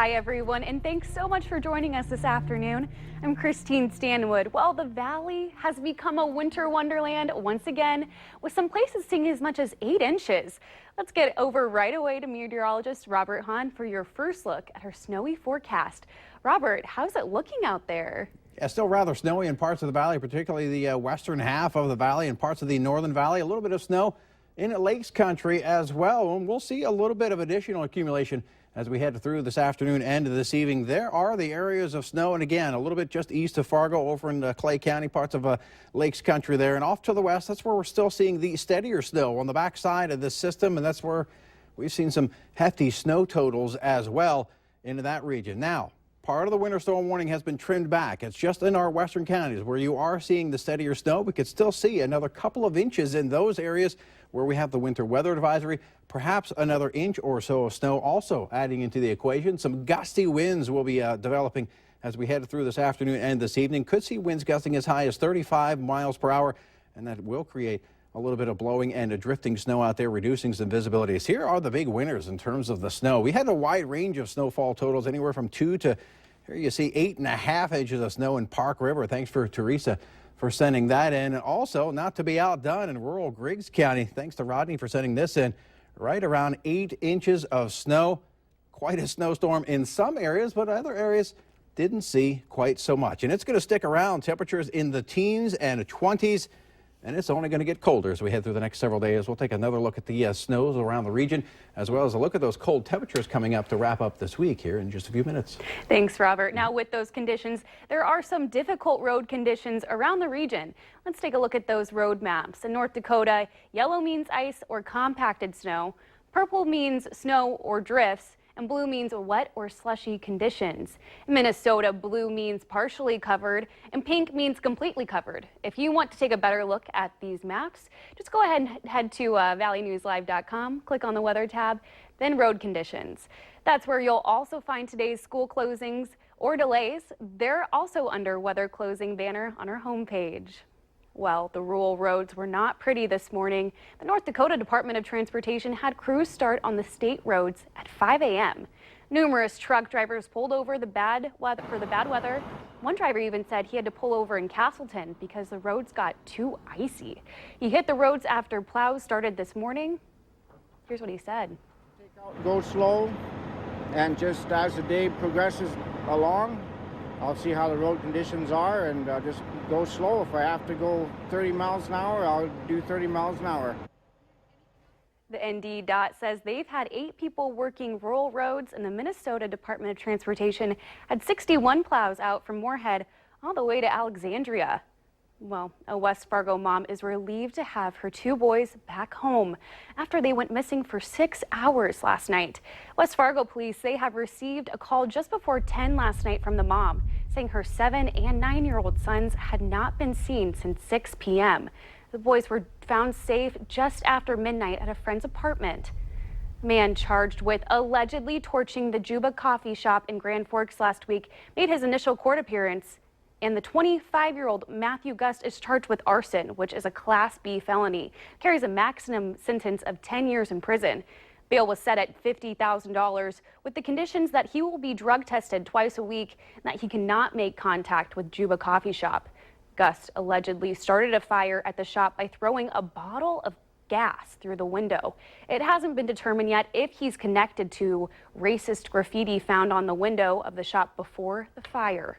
Hi everyone, and thanks so much for joining us this afternoon. I'm Christine Stanwood. Well, the Valley has become a winter wonderland once again, with some places seeing as much as 8 inches. Let's get over right away to meteorologist Robert Hahn for your first look at our snowy forecast. Robert, how's it looking out there? Yeah, still rather snowy in parts of the valley, particularly the western half of the valley and parts of the northern valley. A little bit of snow in Lakes Country as well, and we'll see a little bit of additional accumulation as we head through this afternoon and this evening. There are the areas of snow, and again, a little bit just east of Fargo over in Clay County, parts of Lakes Country there. And off to the west, that's where we're still seeing the steadier snow on the backside of this system, and that's where we've seen some hefty snow totals as well into that region. Now, part of the winter storm warning has been trimmed back. It's just in our western counties where you are seeing the steadier snow. We could still see another couple of inches in those areas where we have the winter weather advisory. Perhaps another inch or so of snow also adding into the equation. Some gusty winds will be developing as we head through this afternoon and this evening. Could see winds gusting as high as 35 miles per hour, and that will create a little bit of blowing and a drifting snow out there, reducing some visibilities. Here are the big winners in terms of the snow. We had a wide range of snowfall totals, anywhere from 2 to, here you see, 8.5 inches of snow in Park River. Thanks for Teresa for sending that in. And also, not to be outdone, in rural Griggs County, thanks to Rodney for sending this in, right around 8 inches of snow. Quite a snowstorm in some areas, but other areas didn't see quite so much. And it's going to stick around. Temperatures in the teens and 20s. And it's only going to get colder as we head through the next several days. We'll take another look at the snows around the region, as well as a look at those cold temperatures coming up to wrap up this week here in just a few minutes. Thanks, Robert. Now, with those conditions, there are some difficult road conditions around the region. Let's take a look at those road maps. In North Dakota, yellow means ice or compacted snow. Purple means snow or drifts. And blue means wet or slushy conditions. In Minnesota, blue means partially covered, and pink means completely covered. If you want to take a better look at these maps, just go ahead and head to valleynewslive.com, click on the weather tab, then road conditions. That's where you'll also find today's school closings or delays. They're also under weather closing banner on our homepage. Well, the rural roads were not pretty this morning. The North Dakota Department of Transportation had crews start on the state roads at 5 a.m. Numerous truck drivers pulled over for the bad weather. One driver even said he had to pull over in Castleton because the roads got too icy. He hit the roads after plows started this morning. Here's what he said. Go slow, and just as the day progresses along, I'll see how the road conditions are and just go slow. If I have to go 30 miles an hour, I'll do 30 miles an hour. The ND DOT says they've had 8 people working rural roads, and the Minnesota Department of Transportation had 61 plows out from Moorhead all the way to Alexandria. Well, a West Fargo mom is relieved to have her 2 boys back home after they went missing for 6 hours last night. West Fargo police, they have received a call just before 10 last night from the mom, saying her 7- and 9-year-old sons had not been seen since 6 p.m. The boys were found safe just after midnight at a friend's apartment. A man charged with allegedly torching the Juba coffee shop in Grand Forks last week made his initial court appearance. And the 25-year-old Matthew Gust is charged with arson, which is a Class B felony, carries a maximum sentence of 10 years in prison. Bail was set at $50,000 with the conditions that he will be drug tested twice a week and that he cannot make contact with Juba coffee shop. Gust allegedly started a fire at the shop by throwing a bottle of gas through the window. It hasn't been determined yet if he's connected to racist graffiti found on the window of the shop before the fire.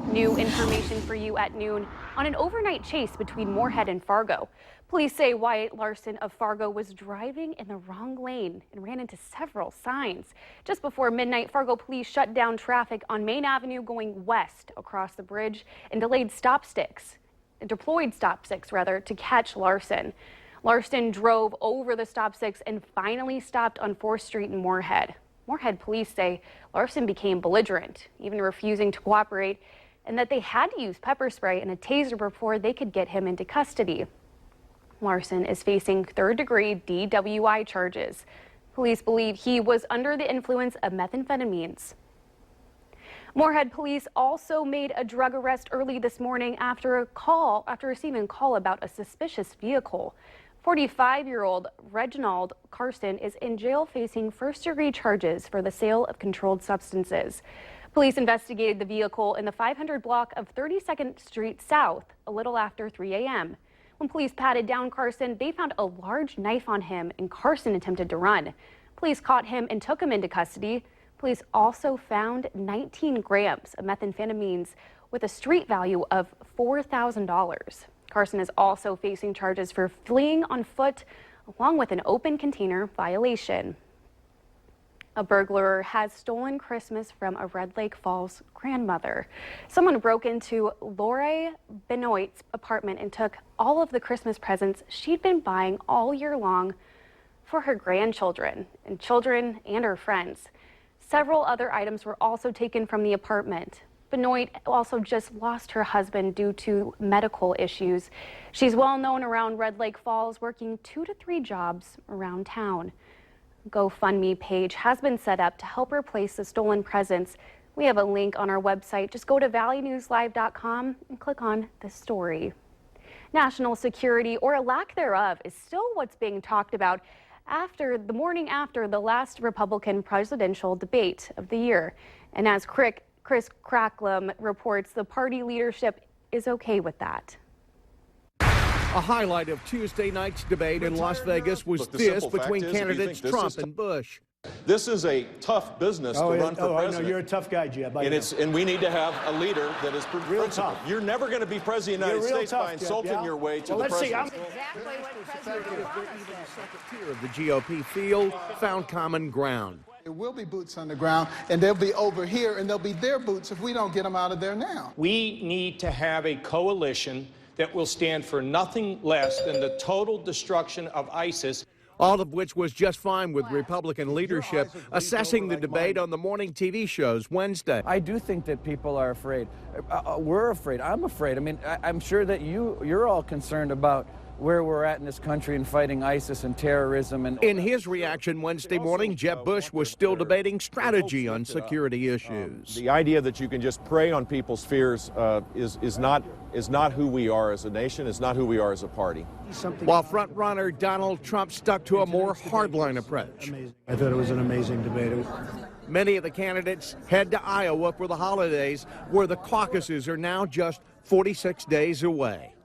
New information for you at noon on an overnight chase between Moorhead and Fargo. Police say Wyatt Larson of Fargo was driving in the wrong lane and ran into several signs. Just before midnight, Fargo police shut down traffic on Main Avenue going west across the bridge and deployed stop sticks to catch Larson. Larson drove over the stop sticks and finally stopped on 4th Street in Moorhead. Moorhead police say Larson became belligerent, even refusing to cooperate, and that they had to use pepper spray and a taser before they could get him into custody. Larson is facing 3rd-degree DWI charges. Police believe he was under the influence of methamphetamines. Moorhead police also made a drug arrest early this morning after receiving a call about a suspicious vehicle. 45-year-old Reginald Carson is in jail facing first-degree charges for the sale of controlled substances. Police investigated the vehicle in the 500 block of 32nd Street South a little after 3 a.m. When police patted down Carson, they found a large knife on him, and Carson attempted to run. Police caught him and took him into custody. Police also found 19 grams of methamphetamines with a street value of $4,000. Carson is also facing charges for fleeing on foot, along with an open container violation. A burglar has stolen Christmas from a Red Lake Falls grandmother. Someone broke into Lori Benoit's apartment and took all of the Christmas presents she'd been buying all year long for her grandchildren and her friends. Several other items were also taken from the apartment. Benoit also just lost her husband due to medical issues. She's well known around Red Lake Falls, working 2 to 3 jobs around town. GoFundMe page has been set up to help replace the stolen presents. We have a link on our website. Just go to valleynewslive.com and click on this story. National security, or a lack thereof, is still what's being talked about after the morning after the last Republican presidential debate of the year. And as Chris Cracklum reports, the party leadership is okay with that. A highlight of Tuesday night's debate in Las Vegas was this between candidates Trump and Bush. This is a tough business to run for president. I know you're a tough guy, Jeb. And we need to have a leader that is real tough. You're never going to be president of the United States by insulting your way to the presidency. Exactly what President Obama said. Tier of the GOP field found common ground. There will be boots on the ground, and they'll be over here, and they'll be their boots if we don't get them out of there now. We need to have a coalition that will stand for nothing less than the total destruction of ISIS. All of which was just fine with Republican leadership assessing the debate on the morning TV shows Wednesday. I do think that people are afraid. We're afraid. I'm afraid. I mean, I'm sure that you're all concerned about where we're at in this country and fighting ISIS and terrorism. And in his reaction Wednesday morning, Jeb Bush was still debating strategy on security issues. The idea that you can just prey on people's fears is not who we are as a nation, is not who we are as a party. While frontrunner Donald Trump stuck to a more hardline approach. I thought it was an amazing debate. Many of the candidates head to Iowa for the holidays, where the caucuses are now just 46 days away.